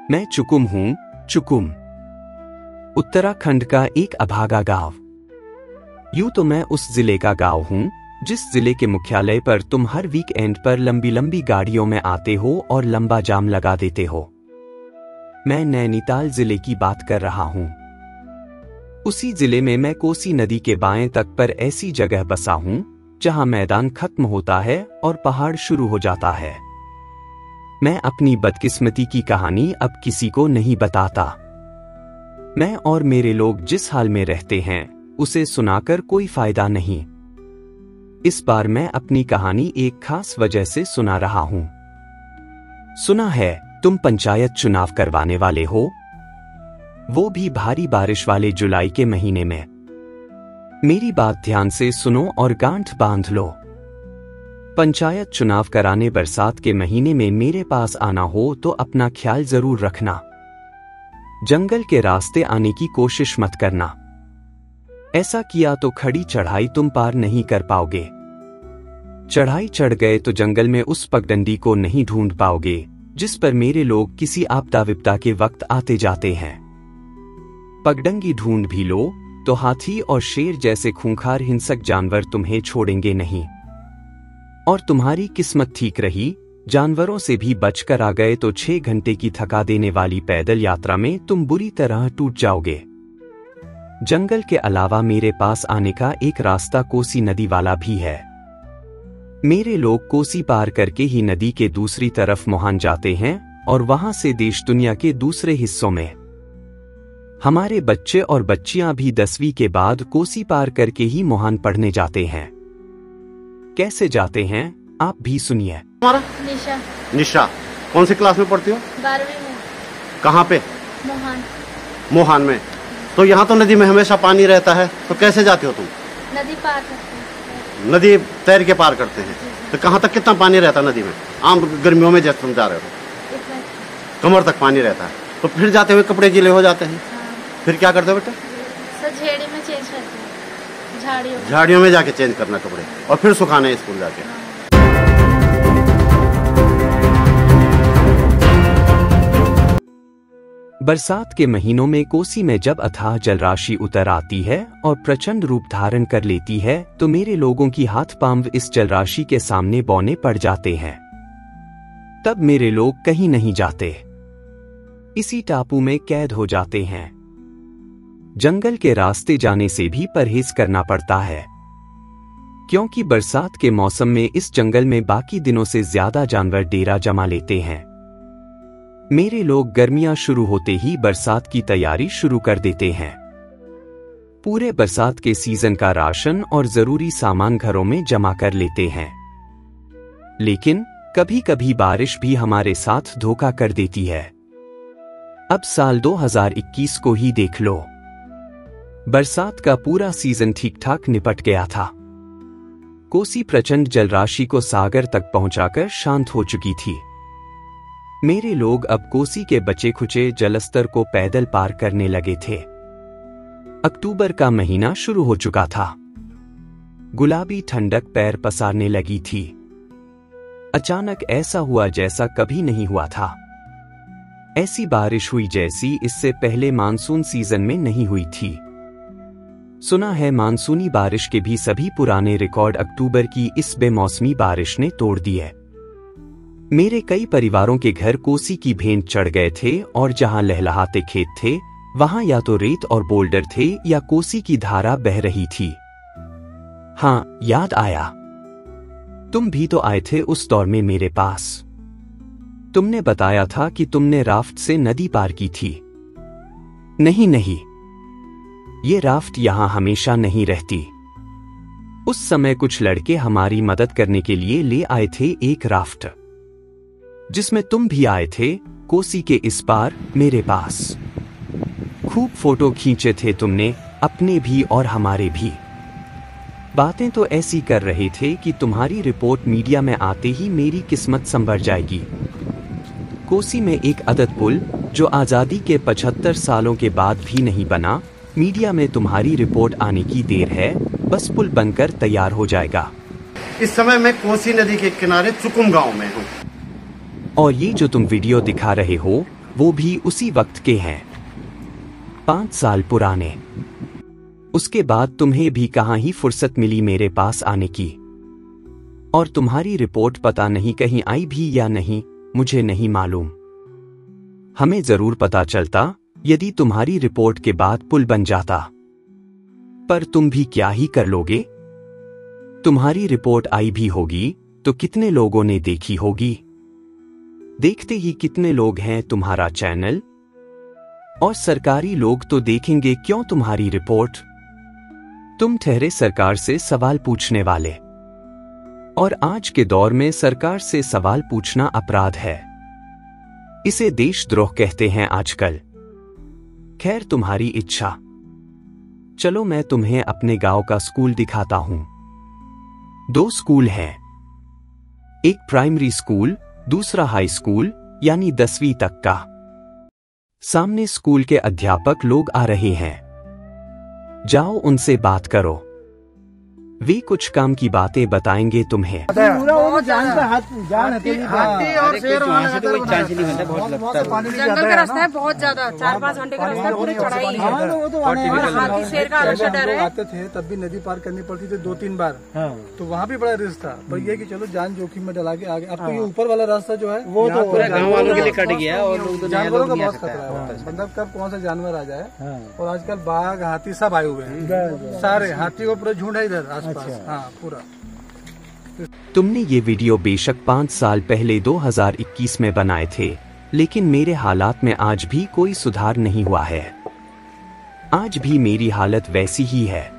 मैं चुकुम हूँ, चुकुम, उत्तराखंड का एक अभागा गांव। यूं तो मैं उस जिले का गांव हूँ जिस जिले के मुख्यालय पर तुम हर वीकेंड पर लंबी लंबी गाड़ियों में आते हो और लंबा जाम लगा देते हो। मैं नैनीताल जिले की बात कर रहा हूँ। उसी जिले में मैं कोसी नदी के बाएं तट पर ऐसी जगह बसा हूँ जहां मैदान खत्म होता है और पहाड़ शुरू हो जाता है। मैं अपनी बदकिस्मती की कहानी अब किसी को नहीं बताता। मैं और मेरे लोग जिस हाल में रहते हैं उसे सुनाकर कोई फायदा नहीं। इस बार मैं अपनी कहानी एक खास वजह से सुना रहा हूं। सुना है तुम पंचायत चुनाव करवाने वाले हो, वो भी भारी बारिश वाले जुलाई के महीने में। मेरी बात ध्यान से सुनो और गांठ बांध लो। पंचायत चुनाव कराने बरसात के महीने में मेरे पास आना हो तो अपना ख्याल जरूर रखना। जंगल के रास्ते आने की कोशिश मत करना। ऐसा किया तो खड़ी चढ़ाई तुम पार नहीं कर पाओगे। चढ़ाई चढ़ गए तो जंगल में उस पगडंडी को नहीं ढूंढ पाओगे जिस पर मेरे लोग किसी आपदा विपदा के वक्त आते जाते हैं। पगडंडी ढूंढ भी लो तो हाथी और शेर जैसे खूंखार हिंसक जानवर तुम्हें छोड़ेंगे नहीं। और तुम्हारी किस्मत ठीक रही, जानवरों से भी बचकर आ गए तो 6 घंटे की थका देने वाली पैदल यात्रा में तुम बुरी तरह टूट जाओगे। जंगल के अलावा मेरे पास आने का एक रास्ता कोसी नदी वाला भी है। मेरे लोग कोसी पार करके ही नदी के दूसरी तरफ मोहान जाते हैं और वहां से देश दुनिया के दूसरे हिस्सों में। हमारे बच्चे और बच्चियां भी 10वीं के बाद कोसी पार करके ही मोहान पढ़ने जाते हैं। कैसे जाते हैं आप भी सुनिए। हमारा निशा। निशा कौन सी क्लास में पढ़ती हो? 12वीं में। कहाँ पे? मोहान। मोहान में। तो यहाँ तो नदी में हमेशा पानी रहता है, तो कैसे जाती हो तुम? नदी पार करते हैं। नदी तैर के पार करते हैं। तो कहाँ तक कितना पानी रहता है नदी में? आम गर्मियों में जैसे तुम जा रहे हो कमर तक पानी रहता है, तो फिर जाते हुए कपड़े गीले हो जाते हैं। फिर क्या करते हो बेटा? झेड़ी में चेंज करते हैं, झाड़ियों में जाके चेंज करना कपड़े और फिर सुखाने स्कूल जाके। बरसात के महीनों में कोसी में जब अथाह जलराशि उतर आती है और प्रचंड रूप धारण कर लेती है तो मेरे लोगों की हाथ पांव इस जलराशि के सामने बौने पड़ जाते हैं। तब मेरे लोग कहीं नहीं जाते, इसी टापू में कैद हो जाते हैं। जंगल के रास्ते जाने से भी परहेज करना पड़ता है, क्योंकि बरसात के मौसम में इस जंगल में बाकी दिनों से ज्यादा जानवर डेरा जमा लेते हैं। मेरे लोग गर्मियां शुरू होते ही बरसात की तैयारी शुरू कर देते हैं। पूरे बरसात के सीजन का राशन और जरूरी सामान घरों में जमा कर लेते हैं। लेकिन कभी कभी बारिश भी हमारे साथ धोखा कर देती है। अब साल 2021 को ही देख लो। बरसात का पूरा सीजन ठीक ठाक निपट गया था। कोसी प्रचंड जलराशि को सागर तक पहुंचाकर शांत हो चुकी थी। मेरे लोग अब कोसी के बचे खुचे जलस्तर को पैदल पार करने लगे थे। अक्टूबर का महीना शुरू हो चुका था। गुलाबी ठंडक पैर पसारने लगी थी। अचानक ऐसा हुआ जैसा कभी नहीं हुआ था। ऐसी बारिश हुई जैसी इससे पहले मानसून सीजन में नहीं हुई थी। सुना है मानसूनी बारिश के भी सभी पुराने रिकॉर्ड अक्टूबर की इस बेमौसमी बारिश ने तोड़ दिए। मेरे कई परिवारों के घर कोसी की भेंट चढ़ गए थे और जहां लहलहाते खेत थे वहां या तो रेत और बोल्डर थे या कोसी की धारा बह रही थी। हाँ, याद आया, तुम भी तो आए थे उस दौर में मेरे पास। तुमने बताया था कि तुमने राफ्ट से नदी पार की थी। नहीं, ये राफ्ट यहां हमेशा नहीं रहती। उस समय कुछ लड़के हमारी मदद करने के लिए ले आए थे एक राफ्ट, जिसमें तुम भी आए थे कोसी के इस पार मेरे पास। खूब फोटो खींचे थे तुमने, अपने भी और हमारे भी। बातें तो ऐसी कर रहे थे कि तुम्हारी रिपोर्ट मीडिया में आते ही मेरी किस्मत संवर जाएगी। कोसी में एक अदद पुल जो आजादी के 75 सालों के बाद भी नहीं बना, मीडिया में तुम्हारी रिपोर्ट आने की देर है, बस पुल बनकर तैयार हो जाएगा। इस समय मैं कोसी नदी के किनारे चुकुम गांव में हूँ। और ये जो तुम वीडियो दिखा रहे हो वो भी उसी वक्त के हैं, 5 साल पुराने। उसके बाद तुम्हें भी कहाँ ही फुर्सत मिली मेरे पास आने की। और तुम्हारी रिपोर्ट पता नहीं कहीं आई भी या नहीं, मुझे नहीं मालूम। हमें जरूर पता चलता यदि तुम्हारी रिपोर्ट के बाद पुल बन जाता, पर तुम भी क्या ही कर लोगे। तुम्हारी रिपोर्ट आई भी होगी तो कितने लोगों ने देखी होगी। देखते ही कितने लोग हैं तुम्हारा चैनल, और सरकारी लोग तो देखेंगे क्यों तुम्हारी रिपोर्ट। तुम ठहरे सरकार से सवाल पूछने वाले, और आज के दौर में सरकार से सवाल पूछना अपराध है। इसे देशद्रोह कहते हैं आजकल। खैर, तुम्हारी इच्छा। चलो मैं तुम्हें अपने गांव का स्कूल दिखाता हूं। 2 स्कूल हैं, एक प्राइमरी स्कूल, दूसरा हाई स्कूल यानी 10वीं तक का। सामने स्कूल के अध्यापक लोग आ रहे हैं, जाओ उनसे बात करो, वे कुछ काम की बातें बताएंगे तुम्हें। जंगल का रास्ता है बहुत ज्यादा, 4-5 घंटे का रास्ता है, पूरी चढ़ाई है। और हाथी शेर का हमेशा डर है। आते थे तब भी नदी पार करनी पड़ती थी 2-3 बार, तो वहाँ भी बड़ा रिस्क था। पर ये कि चलो जान जोखिम में डला के आगे। अब तो ये ऊपर वाला रास्ता जो है वो तो पूरा गाँव वालों के लिए कट गया, और जानवरों का बहुत खतरा है। मतलब कब कौन सा जानवर आ जाए। और आजकल बाघ हाथी सब आए हुए हैं, सारे हाथी को पूरा झुंड है इधर आसपास। हाँ, पूरा। तुमने ये वीडियो बेशक 5 साल पहले 2021 में बनाए थे, लेकिन मेरे हालात में आज भी कोई सुधार नहीं हुआ है। आज भी मेरी हालत वैसी ही है।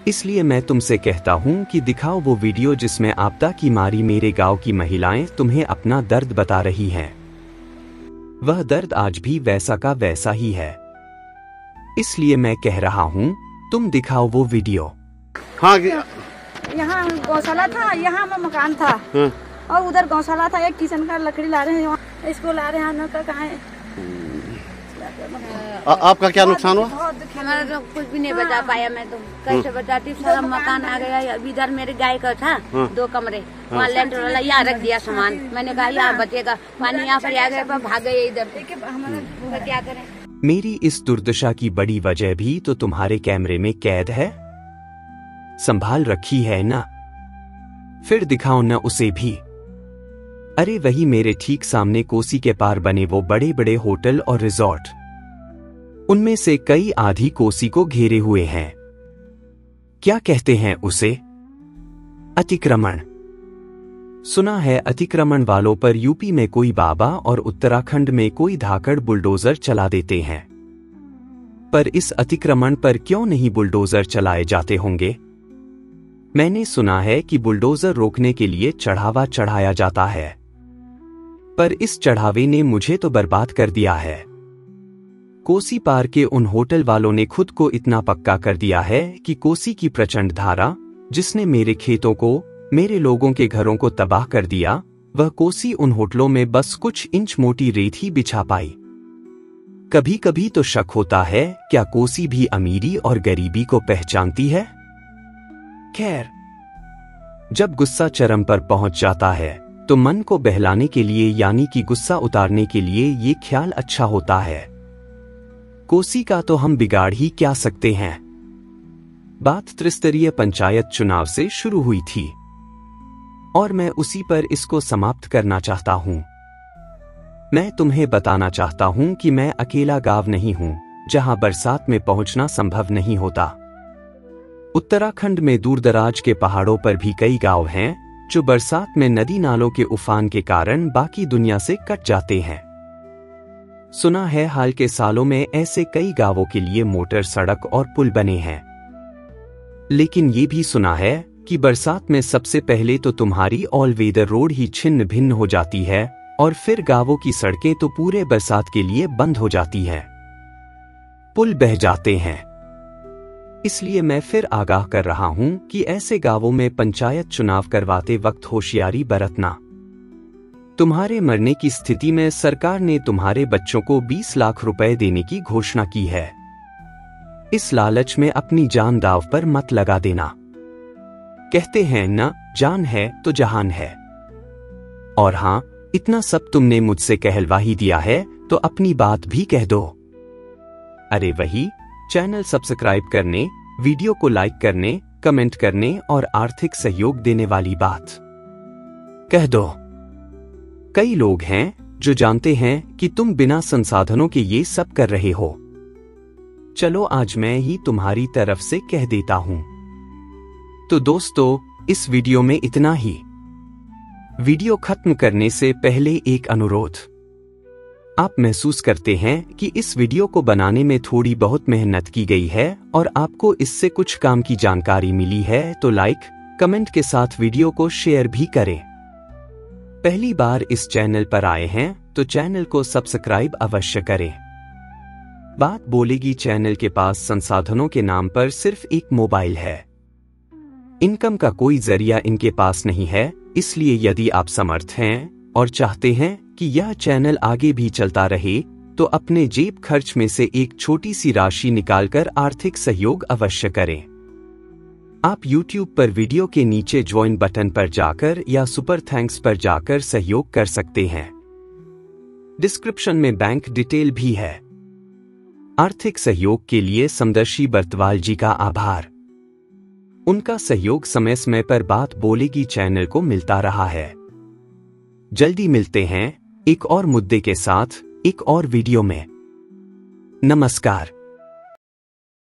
इसलिए मैं तुमसे कहता हूं कि दिखाओ वो वीडियो जिसमें आपदा की मारी मेरे गांव की महिलाएं तुम्हें अपना दर्द बता रही हैं। वह दर्द आज भी वैसा का वैसा ही है। इसलिए मैं कह रहा हूं, तुम दिखाओ वो वीडियो। हाँ, यहाँ गौशाला था, यहाँ में मकान था, और उधर गौशाला था। एक किचन का लकड़ी ला रहे हैं, इसको ला रहे हैं, का कहाँ है। आपका क्या नुकसान हुआ? हमारा तो कुछ भी नहीं बचा पाया। मैं तो कैसे बचाती, सारा मकान आ गया। अभी इधर मेरे गाय का था 2 कमरे, वहाँ लेंटर वाला यहाँ रख दिया सामान। मैंने कहा यहाँ बचेगा, पानी यहाँ पर आ गया, पर भाग गए इधर। हमारा क्या करें। मेरी इस दुर्दशा की बड़ी वजह भी तो तुम्हारे कैमरे में कैद है। संभाल रखी है ना, फिर दिखाओ न उसे भी। अरे वही मेरे ठीक सामने कोसी के पार बने वो बड़े बड़े होटल और रिजॉर्ट, उनमें से कई आधी कोसी को घेरे हुए हैं। क्या कहते हैं उसे? अतिक्रमण। सुना है अतिक्रमण वालों पर यूपी में कोई बाबा और उत्तराखंड में कोई धाकड़ बुलडोजर चला देते हैं। पर इस अतिक्रमण पर क्यों नहीं बुलडोजर चलाए जाते होंगे? मैंने सुना है कि बुलडोजर रोकने के लिए चढ़ावा चढ़ाया जाता है, पर इस चढ़ावे ने मुझे तो बर्बाद कर दिया है। कोसी पार के उन होटल वालों ने खुद को इतना पक्का कर दिया है कि कोसी की प्रचंड धारा, जिसने मेरे खेतों को, मेरे लोगों के घरों को तबाह कर दिया, वह कोसी उन होटलों में बस कुछ इंच मोटी रेत ही बिछा पाई। कभी कभी तो शक होता है, क्या कोसी भी अमीरी और गरीबी को पहचानती है? खैर, जब गुस्सा चरम पर पहुंच जाता है तो मन को बहलाने के लिए, यानी कि गुस्सा उतारने के लिए, ये ख्याल अच्छा होता है। कोसी का तो हम बिगाड़ ही क्या सकते हैं। बात त्रिस्तरीय पंचायत चुनाव से शुरू हुई थी, और मैं उसी पर इसको समाप्त करना चाहता हूं। मैं तुम्हें बताना चाहता हूं कि मैं अकेला गांव नहीं हूं जहां बरसात में पहुंचना संभव नहीं होता। उत्तराखंड में दूरदराज के पहाड़ों पर भी कई गांव हैं जो बरसात में नदी नालों के उफान के कारण बाकी दुनिया से कट जाते हैं। सुना है हाल के सालों में ऐसे कई गांवों के लिए मोटर सड़क और पुल बने हैं। लेकिन ये भी सुना है कि बरसात में सबसे पहले तो तुम्हारी ऑल वेदर रोड ही छिन्न भिन्न हो जाती है, और फिर गांवों की सड़कें तो पूरे बरसात के लिए बंद हो जाती हैं, पुल बह जाते हैं। इसलिए मैं फिर आगाह कर रहा हूं कि ऐसे गांवों में पंचायत चुनाव करवाते वक्त होशियारी बरतना। तुम्हारे मरने की स्थिति में सरकार ने तुम्हारे बच्चों को 20 लाख रुपए देने की घोषणा की है। इस लालच में अपनी जान दांव पर मत लगा देना। कहते हैं न, जान है तो जहान है। और हां, इतना सब तुमने मुझसे कहलवा ही दिया है, तो अपनी बात भी कह दो। अरे वही, चैनल सब्सक्राइब करने, वीडियो को लाइक करने, कमेंट करने और आर्थिक सहयोग देने वाली बात कह दो। कई लोग हैं जो जानते हैं कि तुम बिना संसाधनों के ये सब कर रहे हो। चलो आज मैं ही तुम्हारी तरफ से कह देता हूं। तो दोस्तों, इस वीडियो में इतना ही। वीडियो खत्म करने से पहले एक अनुरोध। आप महसूस करते हैं कि इस वीडियो को बनाने में थोड़ी बहुत मेहनत की गई है और आपको इससे कुछ काम की जानकारी मिली है, तो लाइक, कमेंट के साथ वीडियो को शेयर भी करें। पहली बार इस चैनल पर आए हैं तो चैनल को सब्सक्राइब अवश्य करें। बात बोलेगी चैनल के पास संसाधनों के नाम पर सिर्फ एक मोबाइल है। इनकम का कोई जरिया इनके पास नहीं है, इसलिए यदि आप समर्थ हैं और चाहते हैं कि यह चैनल आगे भी चलता रहे, तो अपने जेब खर्च में से एक छोटी सी राशि निकालकर आर्थिक सहयोग अवश्य करें। आप YouTube पर वीडियो के नीचे ज्वाइन बटन पर जाकर या सुपर थैंक्स पर जाकर सहयोग कर सकते हैं। डिस्क्रिप्शन में बैंक डिटेल भी है। आर्थिक सहयोग के लिए समदर्शी बर्तवाल जी का आभार। उनका सहयोग समय समय पर बात बोलेगी चैनल को मिलता रहा है। जल्दी मिलते हैं एक और मुद्दे के साथ, एक और वीडियो में। नमस्कार।